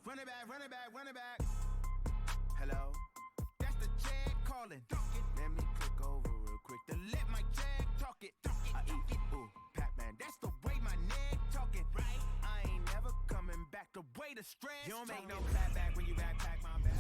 Run it back. Hello? That's the Jag calling. Let me click over real quick to let my Jag talk it. I eat, ooh, Pac-Man. That's the way my neck talking. Right? I ain't never coming back the way the stress. You don't make no clap back when you backpack my back.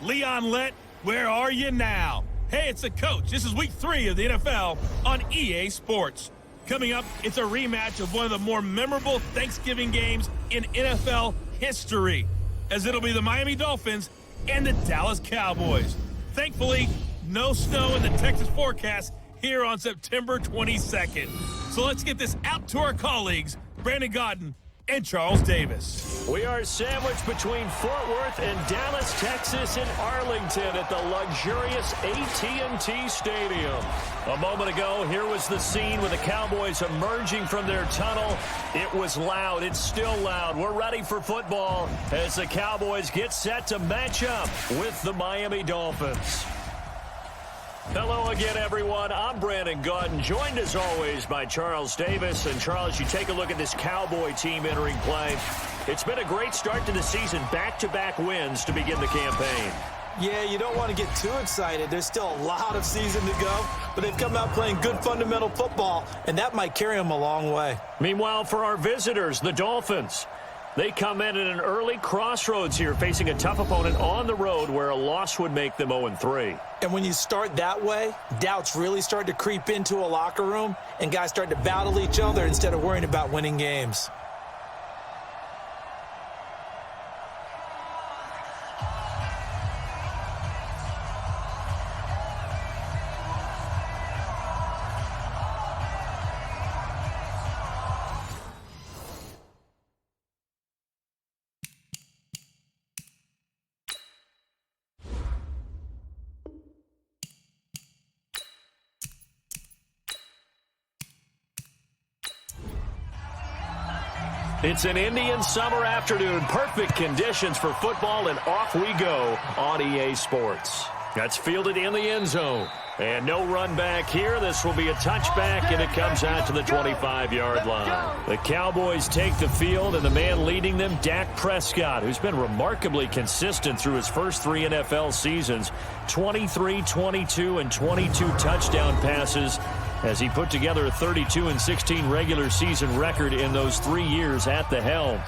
Leon Lett, where are you now? Hey, it's the coach. This is week 3 of the NFL on EA Sports. Coming up, it's a rematch of one of the more memorable Thanksgiving games in NFL history, as it'll be the Miami Dolphins and the Dallas Cowboys. Thankfully, no snow in the Texas forecast here on September 22nd. So let's get this out to our colleagues, Brandon Gaudin and Charles Davis. We are sandwiched between Fort Worth and Dallas, Texas, and Arlington at the luxurious AT&T Stadium. A moment ago, here was the scene with the Cowboys emerging from their tunnel. It was loud. It's still loud. We're ready for football as the Cowboys get set to match up with the Miami Dolphins. Hello again, everyone. I'm Brandon Gaudin, joined as always by Charles Davis. And Charles, you take a look at this Cowboy team entering play. It's been a great start to the season, back-to-back wins to begin the campaign. Yeah, you don't want to get too excited. There's still a lot of season to go, but they've come out playing good fundamental football, and that might carry them a long way. Meanwhile, for our visitors, the Dolphins, they come in at an early crossroads here, facing a tough opponent on the road where a loss would make them 0-3. And when you start that way, doubts really start to creep into a locker room, and guys start to battle each other instead of worrying about winning games. It's an Indian summer afternoon. Perfect conditions for football, and off we go on EA Sports. That's fielded in the end zone. And no run back here. This will be a touchback, and it comes out to the 25-yard line. The Cowboys take the field, and the man leading them, Dak Prescott, who's been remarkably consistent through his first 3 NFL seasons. 23, 22, and 22 touchdown passes, as he put together a 32-16 regular season record in those 3 years at the helm.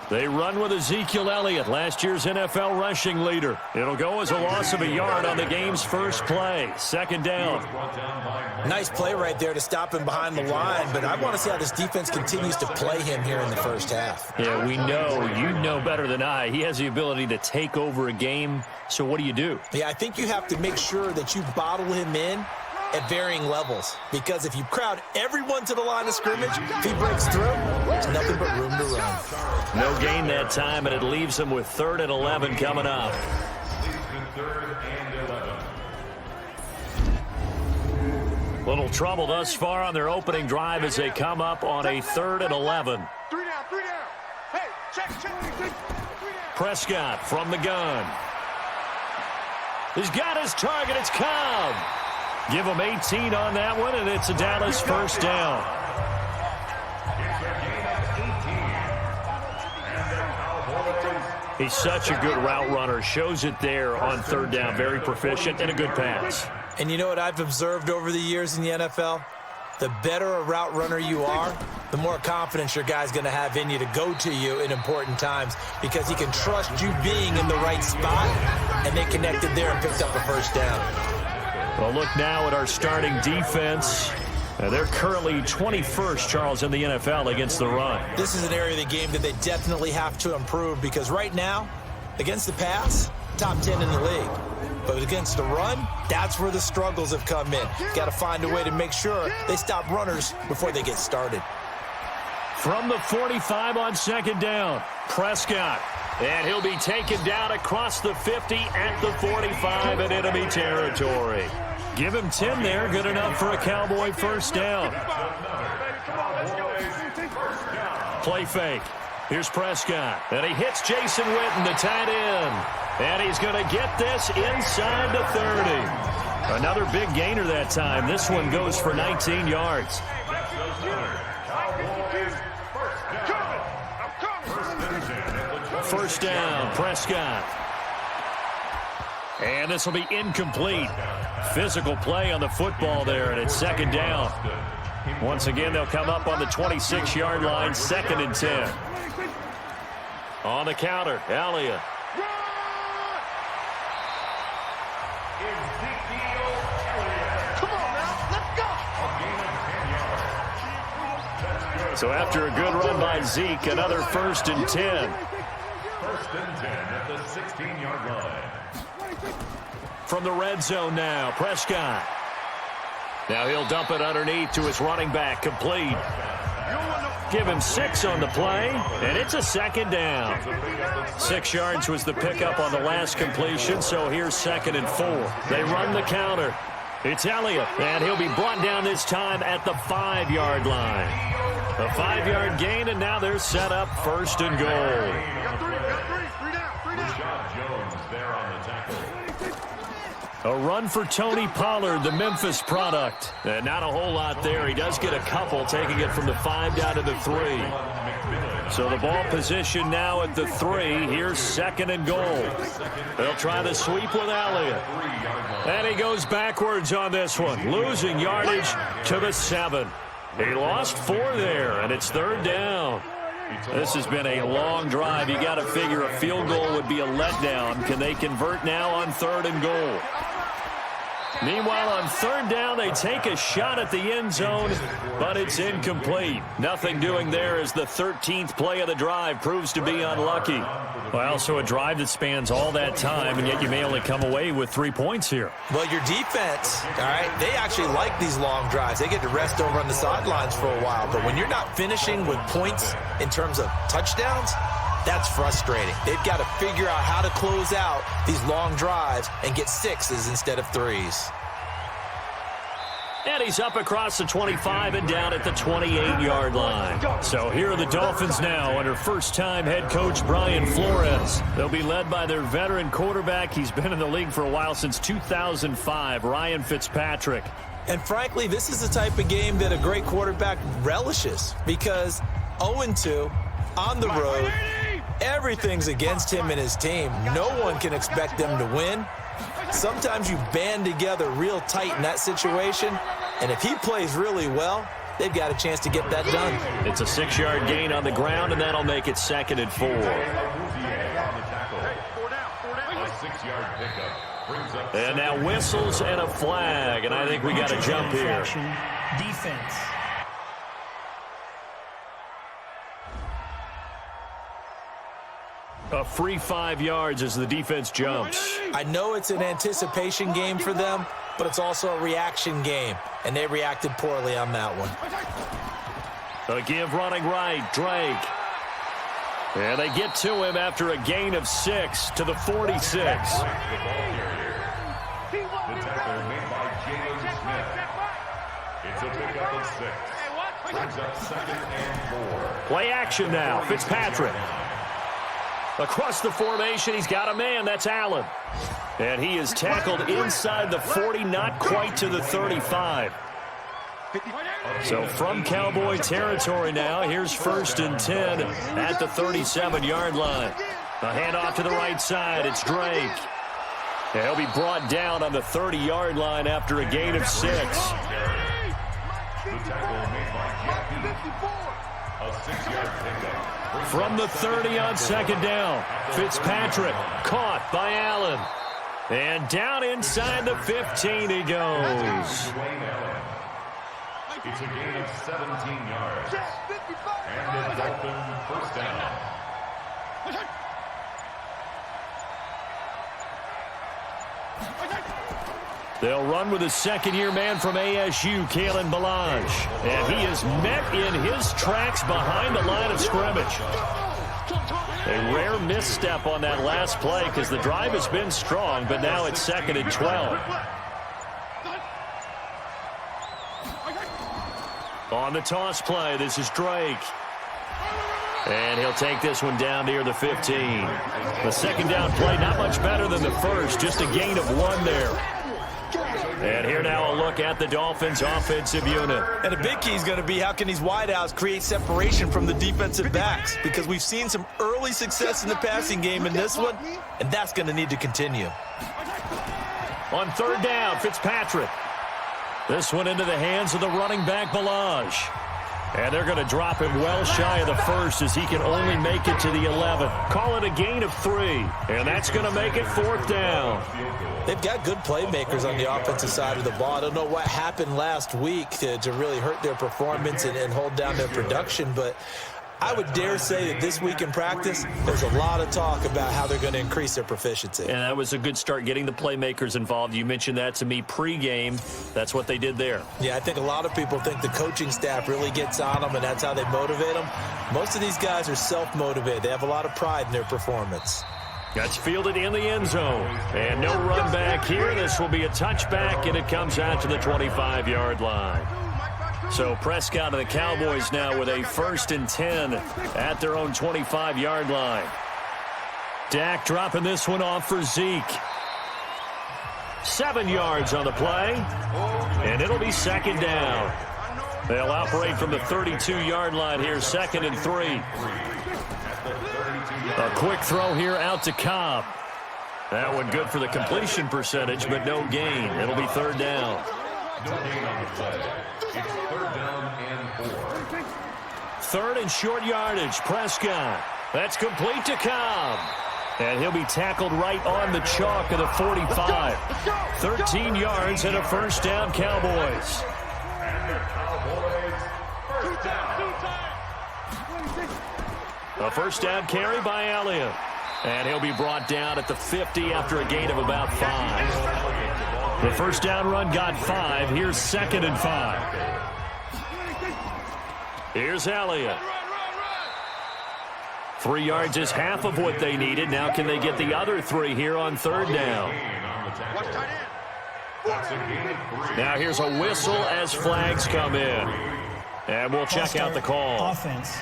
They run with Ezekiel Elliott, last year's NFL rushing leader. It'll go as a loss of a yard on the game's first play. Second down. Nice play right there to stop him behind the line, but I want to see how this defense continues to play him here in the first half. Yeah, we know. You know better than I. He has the ability to take over a game, so what do you do? Yeah, I think you have to make sure that you bottle him in at varying levels, because if you crowd everyone to the line of scrimmage, if he breaks through, there's nothing but room to run. No gain that time, and it leaves them with 3rd and 11 coming up. Little trouble thus far on their opening drive as they come up on a 3rd and 11. 3 down. Hey, check. Prescott from the gun. He's got his target. It's Cobb. Give him 18 on that one, and it's a Dallas first down. He's such a good route runner. Shows it there on 3rd down. Very proficient and a good pass. And you know what I've observed over the years in the NFL? The better a route runner you are, the more confidence your guy's going to have in you to go to you in important times, because he can trust you being in the right spot, and they connected there and picked up a first down. Well, look now at our starting defense. They're currently 21st, Charles, in the NFL against the run. This is an area of the game that they definitely have to improve, because right now, against the pass, top 10 in the league. But against the run, that's where the struggles have come in. Got to find a way to make sure they stop runners before they get started. From the 45 on 2nd down, Prescott. And he'll be taken down across the 50 at the 45 in enemy territory. Give him 10 there, good enough for a Cowboy first down. Play fake. Here's Prescott. And he hits Jason Witten, the tight end. And he's going to get this inside the 30. Another big gainer that time. This one goes for 19 yards. First down, Prescott. And this will be incomplete. Physical play on the football there, and it's second down. Once again, they'll come up on the 26-yard line, 2nd and 10. On the counter, Elliott. So after a good run by Zeke, another 1st and 10. 1st and 10 at the 16-yard line. From the red zone now, Prescott. Now he'll dump it underneath to his running back, complete. Give him 6 on the play, and it's a 2nd down. 6 yards was the pickup on the last completion, so here's 2nd and 4. They run the counter. It's Elliott, and he'll be brought down this time at the 5-yard line. A 5-yard gain, and now they're set up 1st and goal. A run for Tony Pollard, the Memphis product. And not a whole lot there. He does get a couple, taking it from the 5 down to the 3. So the ball position now at the 3. Here's 2nd and goal. They'll try the sweep with Elliott. And he goes backwards on this one, losing yardage to the 7. He lost 4 there, and it's 3rd down. This has been a long drive. You got to figure a field goal would be a letdown. Can they convert now on 3rd and goal? Meanwhile, on 3rd down, they take a shot at the end zone, but it's incomplete. Nothing doing there as the 13th play of the drive proves to be unlucky. Well, so a drive that spans all that time, and yet you may only come away with 3 points here. Well, your defense, all right, they actually like these long drives. They get to rest over on the sidelines for a while, but when you're not finishing with points in terms of touchdowns, that's frustrating. They've got to figure out how to close out these long drives and get 6s instead of 3s. And he's up across the 25 and down at the 28-yard line. So here are the Dolphins now under first-time head coach Brian Flores. They'll be led by their veteran quarterback. He's been in the league for a while, since 2005, Ryan Fitzpatrick. And frankly, this is the type of game that a great quarterback relishes, because 0-2 on the road, everything's against him and his team. No one can expect them to win. Sometimes you band together real tight in that situation, and if he plays really well, they've got a chance to get that done. It's a 6-yard gain on the ground, and that'll make it 2nd and 4. And now whistles and a flag, and I think we got a jump here. Defense. A free 5 yards as the defense jumps. I know it's an anticipation game for them, but it's also a reaction game, and they reacted poorly on that one. A give running right, Drake. And they get to him after a gain of 6 to the 46. The tackle made by Jalen Smith. It's a pickup of 6. Brings up 2nd and 4. Play action now, Fitzpatrick. Across the formation, he's got a man. That's Allen. And he is tackled inside the 40, not quite to the 35. So from Cowboy territory now, here's 1st and 10 at the 37-yard line. A handoff to the right side. It's Drake. And he'll be brought down on the 30-yard line after a gain of 6. The tackle made by Jackie. A 6-yard pickup. From the 30 on 2nd down, Fitzpatrick caught by Allen. And down inside the 15 he goes. It's a gain of 17 yards. And the Dolphins 1st down. They'll run with a second-year man from ASU, Kalen Ballage. And he is met in his tracks behind the line of scrimmage. A rare misstep on that last play because the drive has been strong, but now it's 2nd and 12. On the toss play, this is Drake. And he'll take this one down near the 15. The second down play, not much better than the first, just a gain of 1 there. And here now a look at the Dolphins offensive unit. And a big key is going to be how can these wideouts create separation from the defensive backs, because we've seen some early success in the passing game in this one, and that's going to need to continue. On third down, Fitzpatrick. This one into the hands of the running back, Balaj. And they're going to drop him well shy of the first as he can only make it to the 11. Call it a gain of 3. And that's going to make it fourth down. They've got good playmakers on the offensive side of the ball. I don't know what happened last week to really hurt their performance and hold down their production, but I would dare say that this week in practice, there's a lot of talk about how they're going to increase their proficiency. And that was a good start, getting the playmakers involved. You mentioned that to me pregame. That's what they did there. Yeah, I think a lot of people think the coaching staff really gets on them, and that's how they motivate them. Most of these guys are self-motivated. They have a lot of pride in their performance. That's fielded in the end zone. And no run back here. This will be a touchback, and it comes out to the 25-yard line. So Prescott and the Cowboys now with a 1st and 10 at their own 25-yard line. Dak dropping this one off for Zeke. 7 yards on the play, and it'll be second down. They'll operate from the 32-yard line here, 2nd and 3. A quick throw here out to Cobb. That one good for the completion percentage, but no gain. It'll be third down. No gain on the play. It's third down and 4. Third and short yardage. Prescott. That's complete to Cobb. And he'll be tackled right on the chalk of the 45. 13 yards and a first down, Cowboys. And the Cowboys, first down. A first down carry by Elliott. And he'll be brought down at the 50 after a gain of about 5. The first down run got 5. Here's 2nd and 5. Here's Elliott. 3 yards is half of what they needed. Now can they get the other 3 here on third down? Now here's a whistle as flags come in. And we'll check out the call. Offense.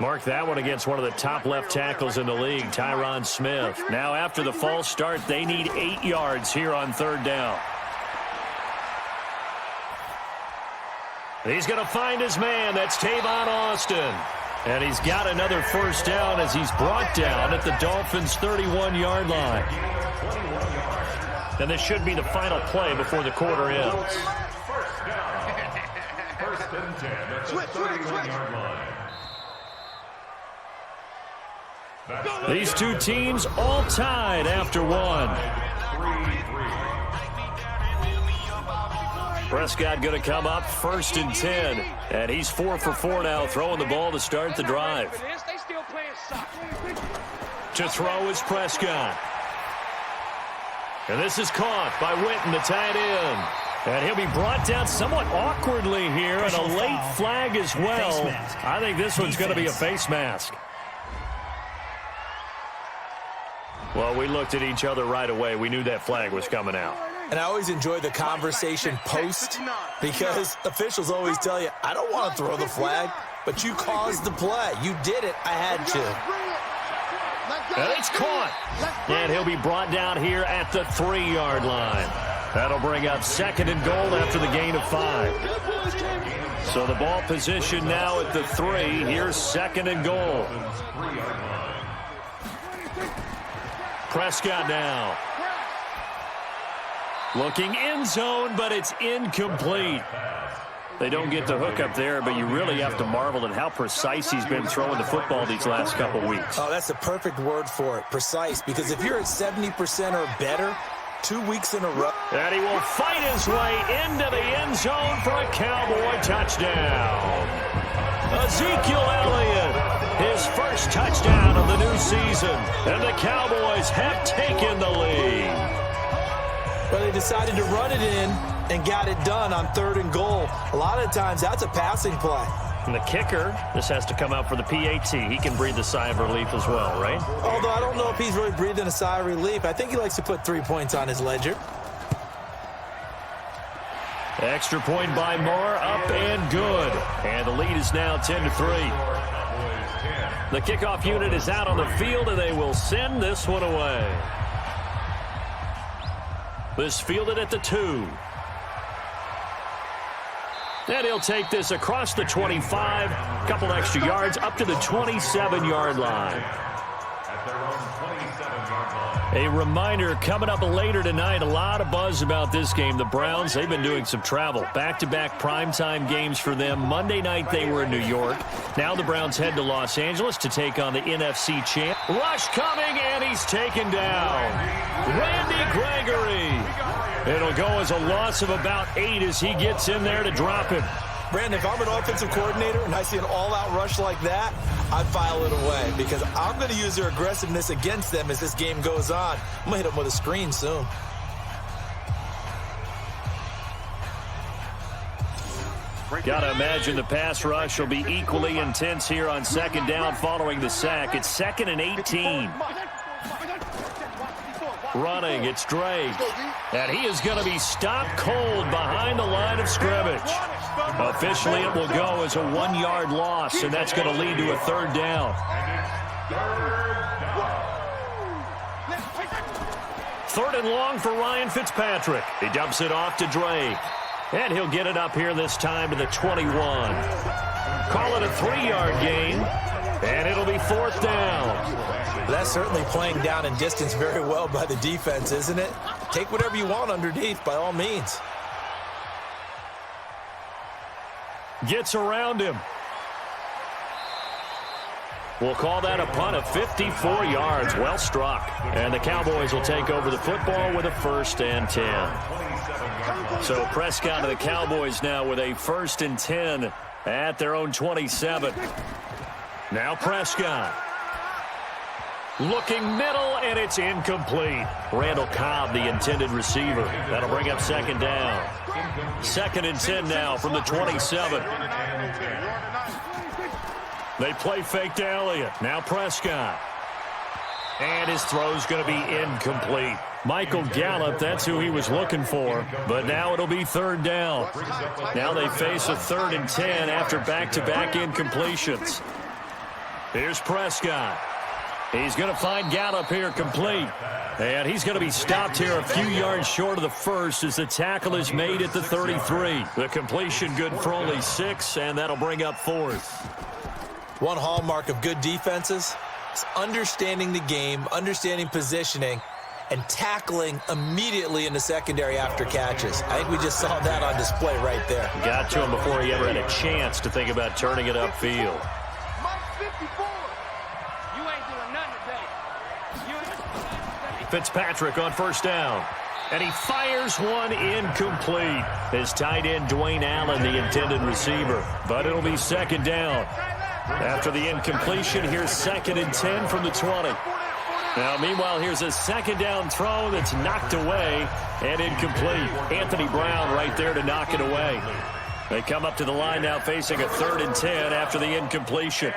Mark that one against one of the top left tackles in the league, Tyron Smith. Now after the false start, they need 8 yards here on third down. He's going to find his man. That's Tavon Austin. And he's got another first down as he's brought down at the Dolphins' 31-yard line. And this should be the final play before the quarter ends. First down. First and 10 at the 31-yard line. These two teams all tied after one. 3-3. Prescott going to come up 1st and 10. And he's 4 for 4 now, throwing the ball to start the drive. To throw is Prescott. And this is caught by Witten, the tight end. And he'll be brought down somewhat awkwardly here, and a late flag as well. I think this one's going to be a face mask. Well, we looked at each other right away. We knew that flag was coming out. And I always enjoy the conversation post, because officials always tell you, I don't want to throw the flag, but you caused the play. You did it. I had to. And it's caught. And he'll be brought down here at the 3-yard line. That'll bring up 2nd and goal after the gain of 5. So the ball position now at the 3. Here's 2nd and goal. Prescott now. Looking end zone, but it's incomplete. They don't get the hook up there, but you really have to marvel at how precise he's been throwing the football these last couple weeks. Oh, that's the perfect word for it, precise, because if you're at 70% or better 2 weeks in a row. And he will fight his way into the end zone for a Cowboy touchdown. Ezekiel Elliott, his first touchdown of the new season, and the Cowboys have taken the lead. But they decided to run it in and got it done on 3rd and goal. A lot of times that's a passing play. And the kicker, this has to come out for the PAT. He can breathe a sigh of relief as well, right? Although I don't know if he's really breathing a sigh of relief. I think he likes to put 3 points on his ledger. Extra point by Moore, up and good. And the lead is now 10-3. The kickoff unit is out on the field, and they will send this one away. This fielded at the 2. And he'll take this across the 25, a couple extra yards, up to the 27-yard line. A reminder, coming up later tonight, a lot of buzz about this game. The Browns, they've been doing some travel. Back-to-back primetime games for them. Monday night they were in New York. Now the Browns head to Los Angeles to take on the NFC champ. Rush coming, and he's taken down. Randy Gregory. It'll go as a loss of about 8 as he gets in there to drop him. Brandon, if I'm an offensive coordinator and I see an all-out rush like that, I'd file it away because I'm going to use their aggressiveness against them as this game goes on. I'm going to hit them with a screen soon. Got to imagine the pass rush will be equally intense here on second down following the sack. It's 2nd and 18. Running, it's Drake. And he is going to be stopped cold behind the line of scrimmage. Officially, it will go as a 1-yard loss, and that's going to lead to a 3rd down. 3rd and long for Ryan Fitzpatrick. He dumps it off to Drake. And he'll get it up here this time to the 21. Call it a 3-yard gain, and it'll be 4th down. That's certainly playing down in distance very well by the defense, isn't it? Take whatever you want underneath, by all means. Gets around him. We'll call that a punt of 54 yards. Well struck. And the Cowboys will take over the football with a 1st and 10. So Prescott of the Cowboys now with a 1st and 10 at their own 27. Now Prescott. Looking middle, and it's incomplete. Randall Cobb, the intended receiver. That'll bring up 2nd down. 2nd and 10 now from the 27. They play fake to Elliott. Now Prescott. And his throw's going to be incomplete. Michael Gallup, that's who he was looking for. But now it'll be 3rd down. Now they face a 3rd and 10 after back-to-back incompletions. Here's Prescott. He's going to find Gallup here complete. And he's going to be stopped here a few yards short of the 1st as the tackle is made at the 33. The completion good for only 6, and that'll bring up 4th. One hallmark of good defenses is understanding the game, understanding positioning, and tackling immediately in the secondary after catches. I think we just saw that on display right there. Got to him before he ever had a chance to think about turning it upfield. Fitzpatrick on 1st down. And he fires one incomplete. His tight end, Dwayne Allen, the intended receiver. But it'll be 2nd down. After the incompletion, here's 2nd and 10 from the 20. Now, meanwhile, here's a 2nd down throw that's knocked away and incomplete. Anthony Brown right there to knock it away. They come up to the line now facing a 3rd and 10 after the incompletion.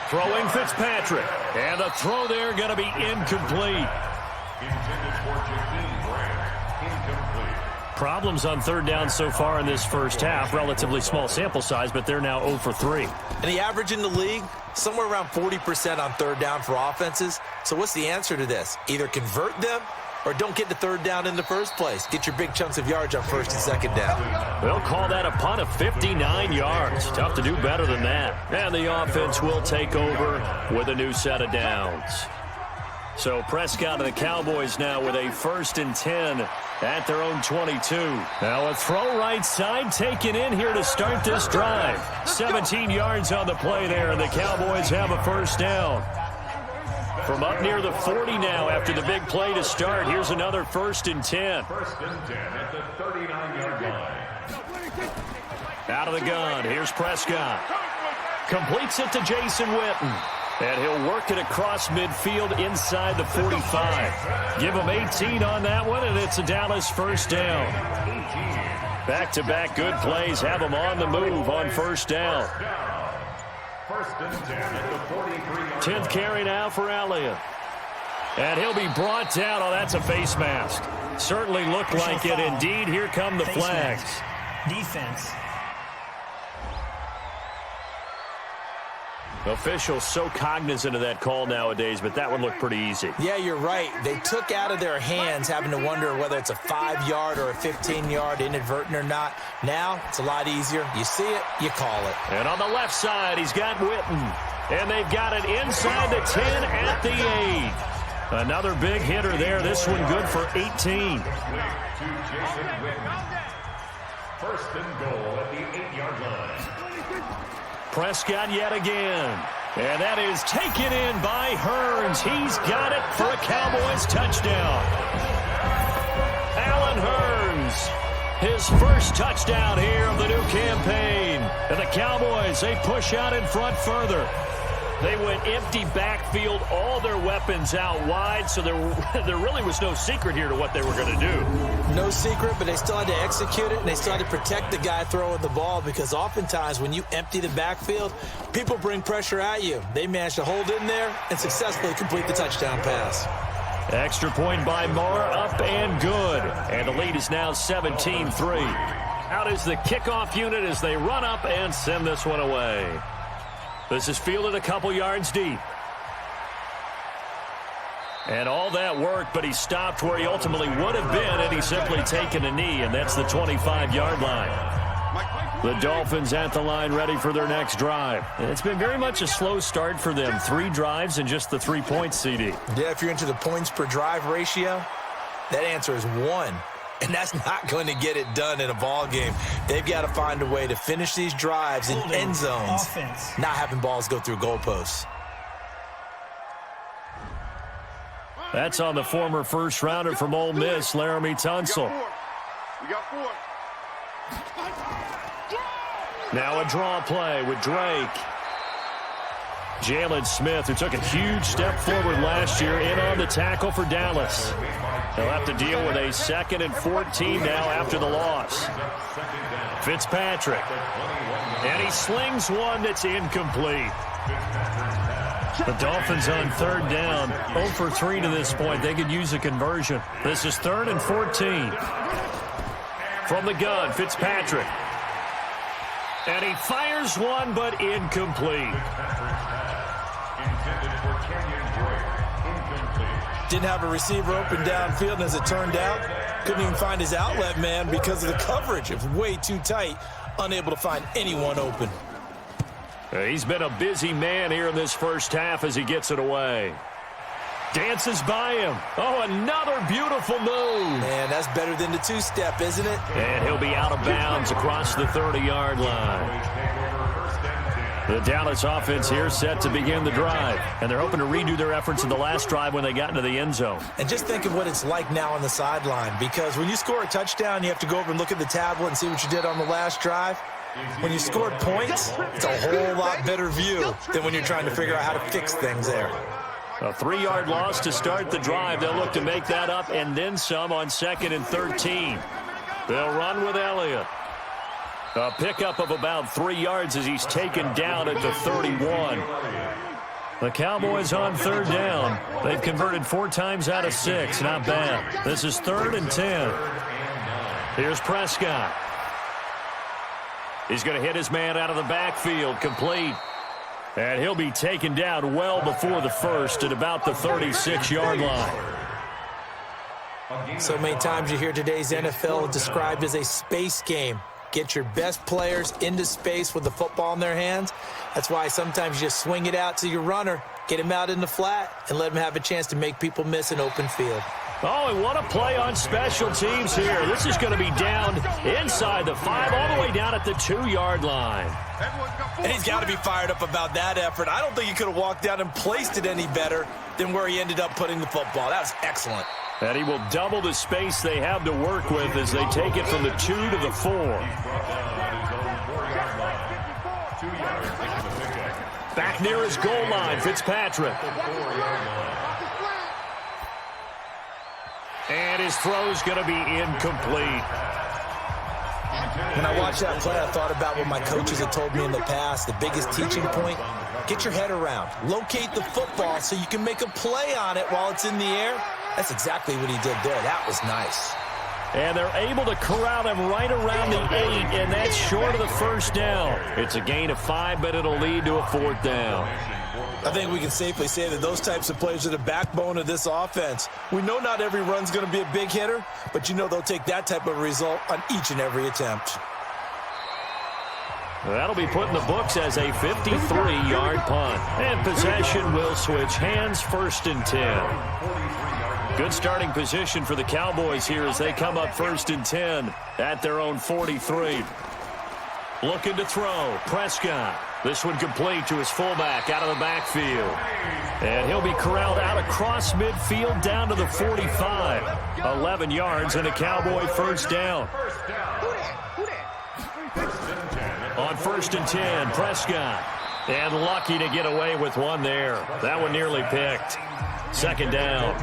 Throwing Fitzpatrick. And the throw there going to be incomplete. Problems on 3rd down so far in this first half. Relatively small sample size, but they're now 0 for 3. And the average in the league, somewhere around 40% on 3rd down for offenses. So what's the answer to this? Either convert them or don't get the 3rd down in the first place. Get your big chunks of yards on 1st and 2nd down. They'll call that a punt of 59 yards. Tough to do better than that. And the offense will take over with a new set of downs. So Prescott and the Cowboys now with a 1st and 10 at their own 22. Now a throw right side taken in here to start this drive. 17 yards on the play there, and the Cowboys have a 1st down. From up near the 40 now after the big play to start. Here's another 1st and 10. 1st and 10 at the 39-yard line. Out of the gun, here's Prescott. Completes it to Jason Witten. And he'll work it across midfield inside the 45. Give him 18 on that one, and it's a Dallas 1st down. Back-to-back good plays have him on the move on 1st down. 1st and 10 at the 43-yard 10th carry now for Elliott. And he'll be brought down. Oh, that's a face mask. Certainly looked like it. Indeed, here come the flags. Defense. Officials so cognizant of that call nowadays, but that one looked pretty easy. Yeah, you're right. They took out of their hands having to wonder whether it's a 5-yard or a 15-yard inadvertent or not. Now, it's a lot easier. You see it, you call it. And on the left side, he's got Witten. And they've got it inside the 10 at the 8. Another big hitter there. This one good for 18. First and goal at the 8-yard line. Prescott yet again. And that is taken in by Hearns. He's got it for a Cowboys touchdown. Allen Hearns, his first touchdown here of the new campaign. And the Cowboys, they push out in front further. They went empty backfield, all their weapons out wide, so there really was no secret here to what they were going to do. No secret, but they still had to execute it, and they still had to protect the guy throwing the ball, because oftentimes when you empty the backfield, people bring pressure at you. They managed to hold in there and successfully complete the touchdown pass. Extra point by Moore, up and good. And the lead is now 17-3. Out is the kickoff unit as they run up and send this one away. This is fielded a couple yards deep. And all that work, but he stopped where he ultimately would have been had he simply taken a knee, and that's the 25-yard line. The Dolphins at the line ready for their next drive. And it's been very much a slow start for them. 3 drives and just the 3 points, CD. Yeah, if you're into the points per drive ratio, that answer is 1. And that's not going to get it done in a ball game. They've got to find a way to finish these drives in end zones, not having balls go through goalposts. That's on the former first-rounder from Ole Miss, Laramie Tunsil. We got 4. Now a draw play with Drake. Jalen Smith, who took a huge step forward last year, in on the tackle for Dallas. They'll have to deal with a 2nd and 14 now after the loss. Fitzpatrick. And he slings one that's incomplete. The Dolphins on 3rd down, 0 for 3 to this point. They could use a conversion. This is 3rd and 14. From the gun, Fitzpatrick. And he fires one, but incomplete. Didn't have a receiver open downfield, and as it turned out, couldn't even find his outlet man because of the coverage. It was way too tight, unable to find anyone open. He's been a busy man here in this first half as he gets it away. Dances by him. Oh, another beautiful move. Man, that's better than the 2-step, isn't it? And he'll be out of bounds across the 30-yard line. The Dallas offense here set to begin the drive. And they're hoping to redo their efforts in the last drive when they got into the end zone. And just think of what it's like now on the sideline, because when you score a touchdown, you have to go over and look at the tablet and see what you did on the last drive. When you scored points, it's a whole lot better view than when you're trying to figure out how to fix things there. A 3-yard loss to start the drive. They'll look to make that up and then some on 2nd and 13. They'll run with Elliott. A pickup of about 3 yards as he's taken down at the 31. The Cowboys on 3rd down. They've converted 4 times out of 6. Not bad. This is 3rd and 10. Here's Prescott. He's going to hit his man out of the backfield. Complete. And he'll be taken down well before the first at about the 36-yard line. So many times you hear today's NFL described as a space game. Get your best players into space with the football in their hands. That's why sometimes you just swing it out to your runner, get him out in the flat, and let him have a chance to make people miss an open field. Oh, and what a play on special teams here. This is going to be down inside the 5, all the way down at the 2-yard line. And he's got to be fired up about that effort. I don't think he could have walked down and placed it any better than where he ended up putting the football. That was excellent. And he will double the space they have to work with as they take it from the 2 to the 4. Back near his goal line, Fitzpatrick. And his throw's going to be incomplete. When I watched that play, I thought about what my coaches had told me in the past. The biggest teaching point, get your head around. Locate the football so you can make a play on it while it's in the air. That's exactly what he did there. That was nice. And they're able to corral him right around the 8, and that's short of the first down. It's a gain of 5, but it'll lead to a 4th down. I think we can safely say that those types of plays are the backbone of this offense. We know not every run's going to be a big hitter, but you know they'll take that type of result on each and every attempt. That'll be put in the books as a 53-yard punt. And possession will switch hands, 1st and 10. Good starting position for the Cowboys here as they come up 1st and 10 at their own 43. Looking to throw, Prescott. This one complete to his fullback out of the backfield. And he'll be corralled out across midfield down to the 45. 11 yards and a Cowboy 1st down. On 1st and 10, Prescott. And lucky to get away with one there. That one nearly picked. 2nd down.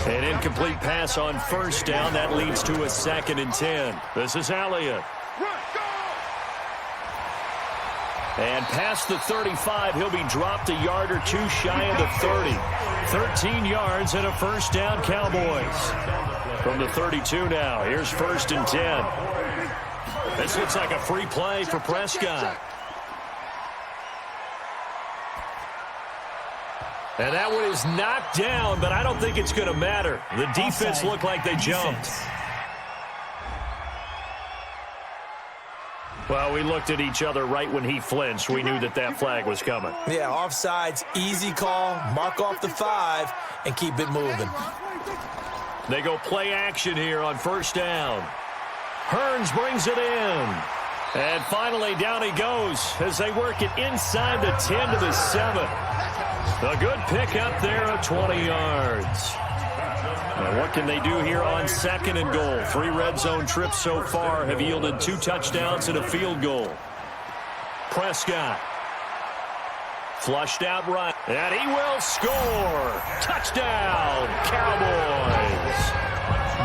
An incomplete pass on 1st down. That leads to a 2nd and 10. This is Elliott. And past the 35, he'll be dropped a yard or 2 shy of the 30. 13 yards and a 1st down, Cowboys. From the 32 now, here's 1st and 10. This looks like a free play for Prescott. And that one is knocked down, but I don't think it's going to matter. The defense looked like they jumped. Well, we looked at each other right when he flinched. We knew that that flag was coming. Yeah, offsides, easy call, mark off the 5, and keep it moving. They go play action here on 1st down. Hearns brings it in. And finally, down he goes as they work it inside the 10 to the 7. A good pickup there of 20 yards. Now what can they do here on 2nd and goal? 3 red zone trips so far have yielded 2 touchdowns and a field goal. Prescott. Flushed out right. And he will score. Touchdown, Cowboys.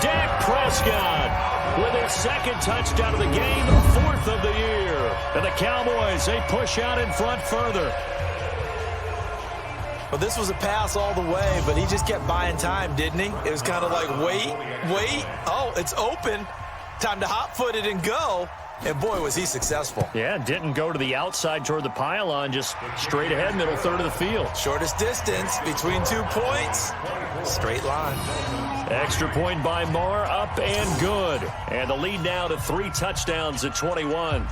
Dak Prescott with his 2nd touchdown of the game, 4th of the year. And the Cowboys, they push out in front further. Well, this was a pass all the way, but he just kept buying time, didn't he? It was kind of like, wait. Oh, it's open. Time to hot-foot it and go. And, boy, was he successful. Yeah, didn't go to the outside toward the pylon, just straight ahead, middle third of the field. Shortest distance between 2 points. Straight line. Extra point by Marr, up and good. And the lead now to 3 touchdowns at 21.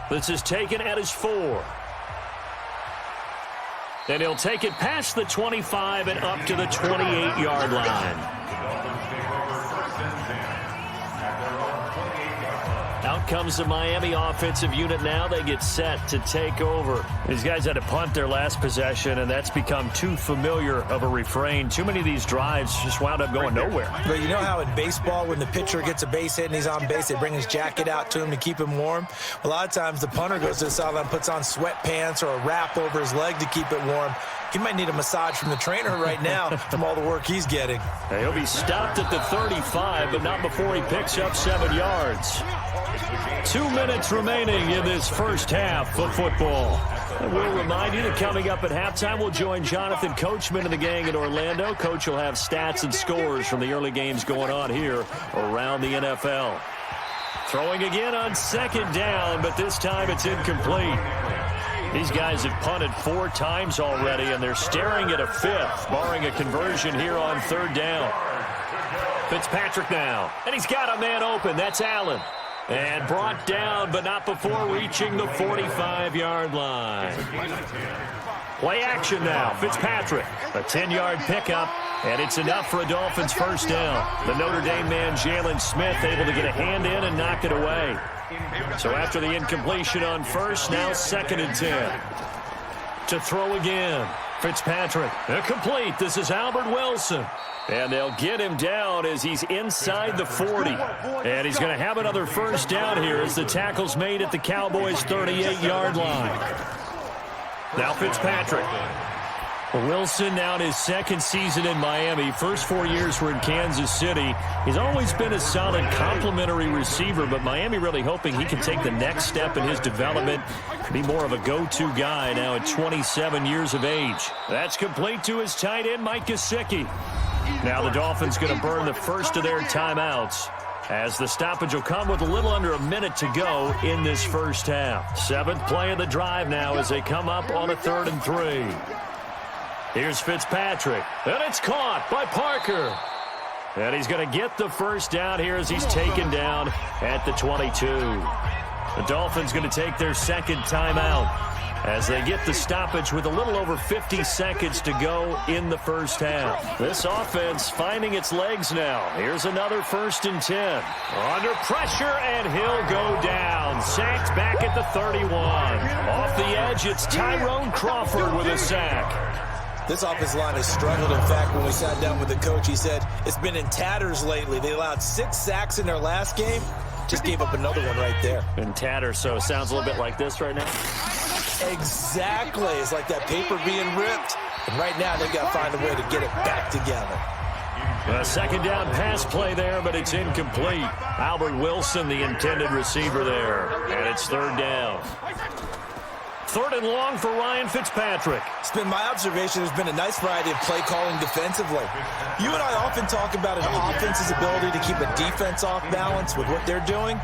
This is taken at his 4. And he'll take it past the 25 and up to the 28-yard line. Out comes the Miami offensive unit now. They get set to take over. These guys had to punt their last possession, and that's become too familiar of a refrain. Too many of these drives just wound up going nowhere. But you know how in baseball, when the pitcher gets a base hit and he's on base, they bring his jacket out to him to keep him warm? A lot of times the punter goes to the sideline, puts on sweatpants or a wrap over his leg to keep it warm. He might need a massage from the trainer right now from all the work he's getting. And he'll be stopped at the 35, but not before he picks up 7 yards. 2 minutes remaining in this first half of football. And we'll remind you that coming up at halftime, we'll join Jonathan Coachman and the gang in Orlando. Coach will have stats and scores from the early games going on here around the NFL. Throwing again on 2nd down, but this time it's incomplete. These guys have punted 4 times already, and they're staring at a 5th, barring a conversion here on 3rd down. Fitzpatrick now, and he's got a man open. That's Allen. And brought down, but not before reaching the 45-yard line. Play action now. Fitzpatrick, a 10-yard pickup, and it's enough for a Dolphins 1st down. The Notre Dame man, Jalen Smith, able to get a hand in and knock it away. So after the incompletion on 1st, now 2nd and 10. To throw again. Fitzpatrick, complete. This is Albert Wilson. And they'll get him down as he's inside the 40. And he's going to have another 1st down here as the tackle's made at the Cowboys' 38-yard line. Now Fitzpatrick. Wilson now in his second season in Miami. First 4 years were in Kansas City. He's always been a solid complementary receiver, but Miami really hoping he can take the next step in his development, be more of a go-to guy now at 27 years of age. That's complete to his tight end, Mike Gesicki. Now the Dolphins going to burn the first of their timeouts, as the stoppage will come with a little under a minute to go in this first half. 7th play of the drive now as they come up on a 3rd and 3. Here's Fitzpatrick, and it's caught by Parker. And he's going to get the first down here as he's taken down at the 22. The Dolphins going to take their second timeout as they get the stoppage with a little over 50 seconds to go in the first half. This offense finding its legs now. Here's another 1st and 10. Under pressure, and he'll go down. Sacked back at the 31. Off the edge, it's Tyrone Crawford with a sack. This offensive line has struggled. In fact, when we sat down with the coach, he said it's been in tatters lately. They allowed 6 sacks in their last game. Just gave up another one right there. In tatters, so it sounds a little bit like this right now. Exactly. It's like that paper being ripped. And right now, they've got to find a way to get it back together. A second down pass play there, but it's incomplete. Albert Wilson, the intended receiver there. And it's 3rd down. 3rd and long for Ryan Fitzpatrick. It's been my observation there's been a nice variety of play calling defensively. You and I often talk about an offense's ability to keep a defense off balance with what they're doing.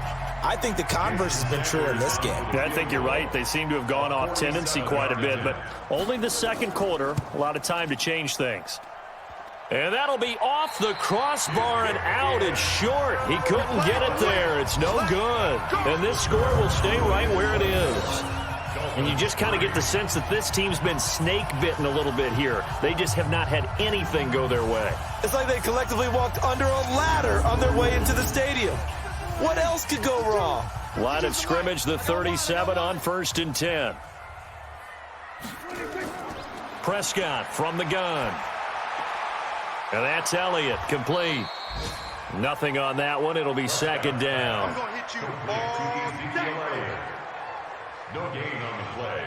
I think the converse has been true in this game. I think you're right. They seem to have gone off tendency quite a bit, but only the second quarter. A lot of time to change things. And that'll be off the crossbar and out. It's short. He couldn't get it there. It's no good. And this score will stay right where it is. And you just kind of get the sense that this team's been snake-bitten a little bit here. They just have not had anything go their way. It's like they collectively walked under a ladder on their way into the stadium. What else could go wrong? Line of scrimmage, the 37 on 1st and 10. Prescott from the gun. And that's Elliott, complete. Nothing on that one. It'll be 2nd down. No gain on the play.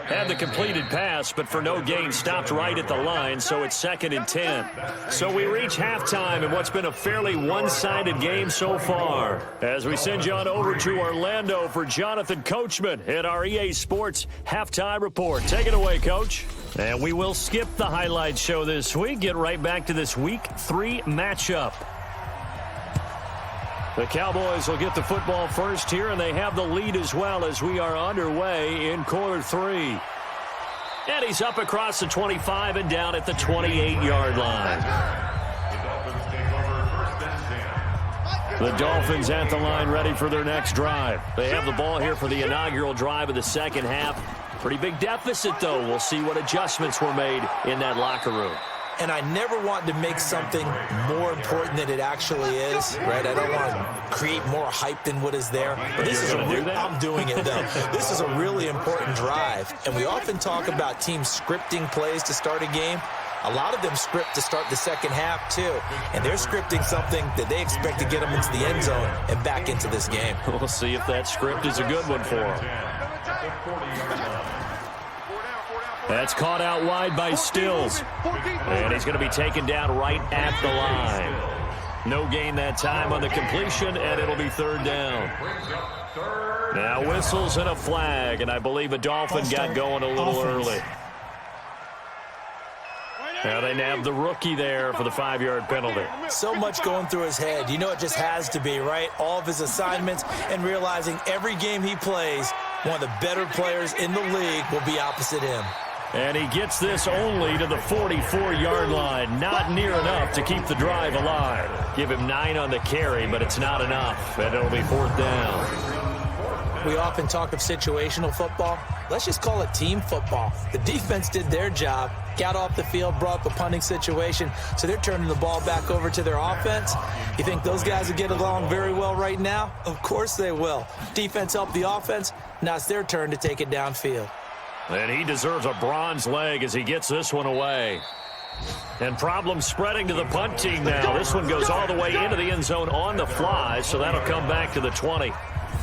Had the completed pass, but for no gain, stopped right at the line, so it's 2nd and 10. So we reach halftime in what's been a fairly one-sided game so far. As we send you on over to Orlando for Jonathan Coachman at our EA Sports Halftime Report. Take it away, Coach. And we will skip the highlight show this week. Get right back to this Week 3 matchup. The Cowboys will get the football first here, and they have the lead as well as we are underway in quarter 3. And he's up across the 25 and down at the 28-yard line. The Dolphins at the line ready for their next drive. They have the ball here for the inaugural drive of the second half. Pretty big deficit, though. We'll see what adjustments were made in that locker room. And I never want to make something more important than it actually is, right? I don't want to create more hype than what is there. But this is I'm doing it, though. This is a really important drive. And we often talk about teams scripting plays to start a game. A lot of them script to start the second half, too. And they're scripting something that they expect to get them into the end zone and back into this game. We'll see if that script is a good one for them. That's caught out wide by Stills. And he's going to be taken down right at the line. No gain that time on the completion, and it'll be 3rd down. Now whistles and a flag, and I believe a Dolphin got going a little early. Now they nabbed the rookie there for the 5-yard penalty. So much going through his head. You know it just has to be, right? All of his assignments and realizing every game he plays, one of the better players in the league will be opposite him. And he gets this only to the 44-yard line. Not near enough to keep the drive alive. Give him 9 on the carry, but it's not enough. And it'll be 4th down. We often talk of situational football. Let's just call it team football. The defense did their job, got off the field, brought up a punting situation, so they're turning the ball back over to their offense. You think those guys will get along very well right now? Of course they will. Defense helped the offense. Now it's their turn to take it downfield. And he deserves a bronze leg as he gets this one away. And problems spreading to the punt team now. This one goes all the way into the end zone on the fly, so that'll come back to the 20.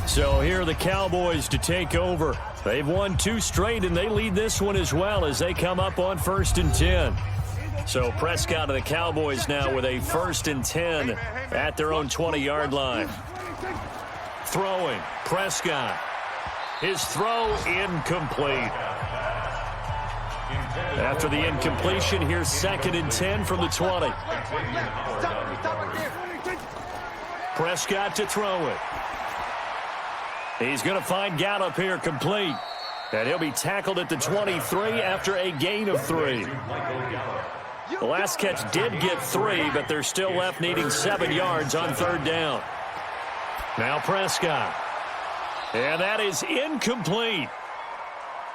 So here are the Cowboys to take over. They've won 2 straight, and they lead this one as well as they come up on 1st and 10. So Prescott of the Cowboys now with a 1st and 10 at their own 20-yard line. Throwing, Prescott. His throw incomplete. After the incompletion, here's 2nd and 10 from the 20. Prescott to throw it. He's going to find Gallup here complete. And he'll be tackled at the 23 after a gain of 3. The last catch did get 3, but they're still left needing 7 yards on 3rd down. Now Prescott. And that is incomplete.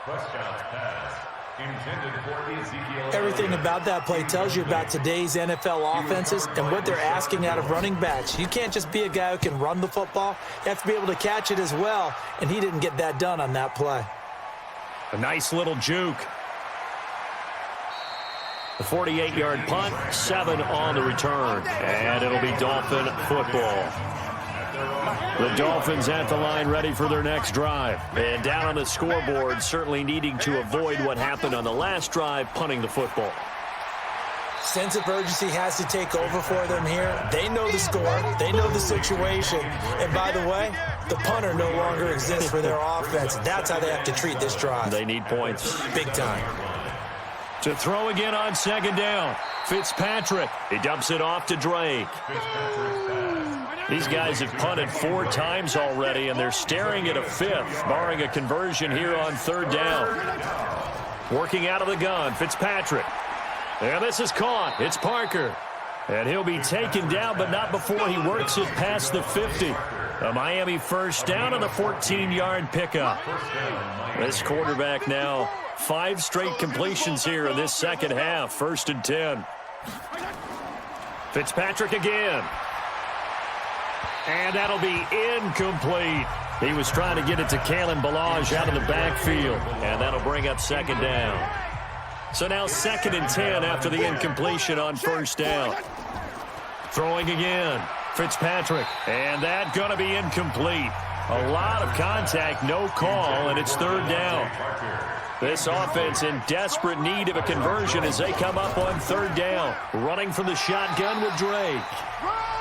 Prescott's pass intended for Ezekiel. Everything about that play tells you about today's NFL offenses and what they're asking out of running backs. You can't just be a guy who can run the football. You have to be able to catch it as well, and he didn't get that done on that play. A nice little juke. The 48-yard punt, 7 on the return, and it'll be Dolphin football. The Dolphins at the line ready for their next drive. And down on the scoreboard, certainly needing to avoid what happened on the last drive, punting the football. Sense of urgency has to take over for them here. They know the score. They know the situation. And by the way, the punter no longer exists for their offense. That's how they have to treat this drive. They need points. Big time. To throw again on 2nd down. Fitzpatrick. He dumps it off to Drake. These guys have punted 4 times already, and they're staring at a 5th, barring a conversion here on 3rd down. Working out of the gun, Fitzpatrick. And this is caught. It's Parker. And he'll be taken down, but not before he works it past the 50. A Miami 1st down on the 14-yard pickup. This quarterback now 5 straight completions here in this second half. 1st and 10. Fitzpatrick again. And that'll be incomplete. He was trying to get it to Kalen Ballage out of the backfield. And that'll bring up 2nd down. So now 2nd and 10 after the incompletion on 1st down. Throwing again. Fitzpatrick. And that's going to be incomplete. A lot of contact, no call, and it's 3rd down. This offense in desperate need of a conversion as they come up on 3rd down. Running from the shotgun with Drake.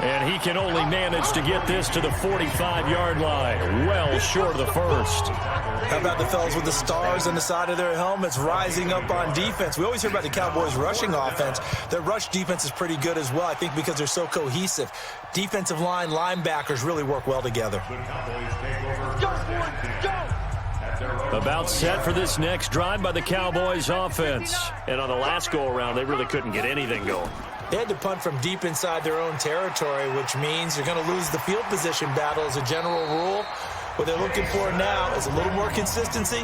And he can only manage to get this to the 45-yard line. Well short of the 1st. How about the fellas with the stars on the side of their helmets rising up on defense? We always hear about the Cowboys' rushing offense. Their rush defense is pretty good as well, I think, because they're so cohesive. Defensive line, linebackers really work well together. About set for this next drive by the Cowboys offense. And on the last go-around, they really couldn't get anything going. They had to punt from deep inside their own territory, which means you're going to lose the field position battle as a general rule. What they're looking for now is a little more consistency,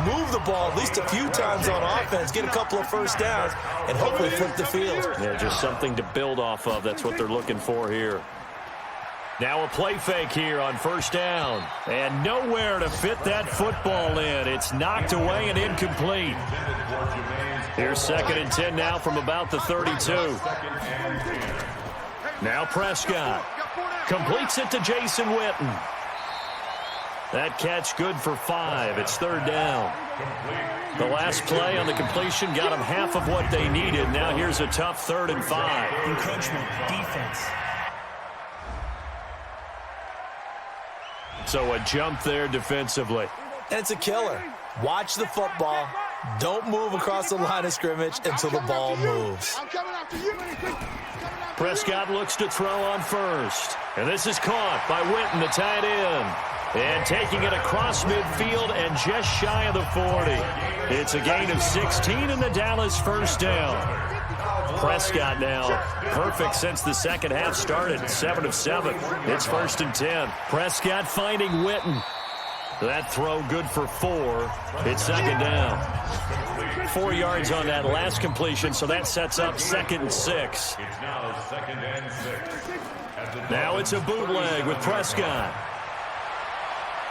move the ball at least a few times on offense, get a couple of 1st downs, and hopefully flip the field. Yeah, just something to build off of. That's what they're looking for here. Now a play fake here on 1st down. And nowhere to fit that football in. It's knocked away and incomplete. Here's 2nd and 10 now from about the 32. Now Prescott completes it to Jason Witten. That catch good for 5. It's 3rd down. The last play on the completion got them half of what they needed. Now here's a tough 3rd and 5. Encroachment, defense. So a jump there defensively. And it's a killer. Watch the football. Don't move across the line of scrimmage until the ball moves. Prescott looks to throw on 1st. And this is caught by Witten, the tight end. And taking it across midfield and just shy of the 40. It's a gain of 16 and the Dallas 1st down. Prescott now perfect since the second half started. 7 of 7. It's 1st and 10. Prescott finding Witten. That throw good for 4. It's 2nd down. 4 yards on that last completion, so that sets up 2nd and 6. It's now 2nd and 6. Now it's a bootleg with Prescott.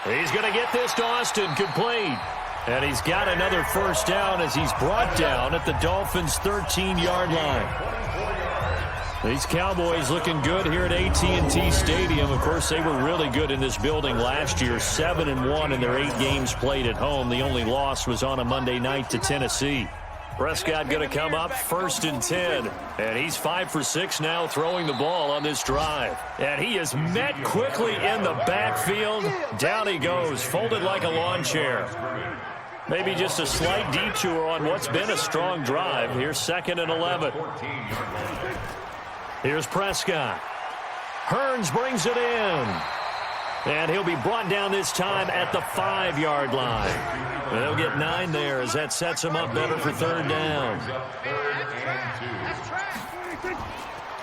He's going to get this to Austin complete. And he's got another 1st down as he's brought down at the Dolphins' 13-yard line. These Cowboys looking good here at AT&T Stadium. Of course, they were really good in this building last year, 7-1 in their 8 games played at home. The only loss was on a Monday night to Tennessee. Prescott going to come up 1st and 10. And he's 5 for 6 now throwing the ball on this drive. And he is met quickly in the backfield. Down he goes, folded like a lawn chair. Maybe just a slight detour on what's been a strong drive. Here's 2nd and 11. Here's Prescott. Hearns brings it in. And he'll be brought down this time at the 5-yard line. They'll get 9 there as that sets him up better for 3rd down.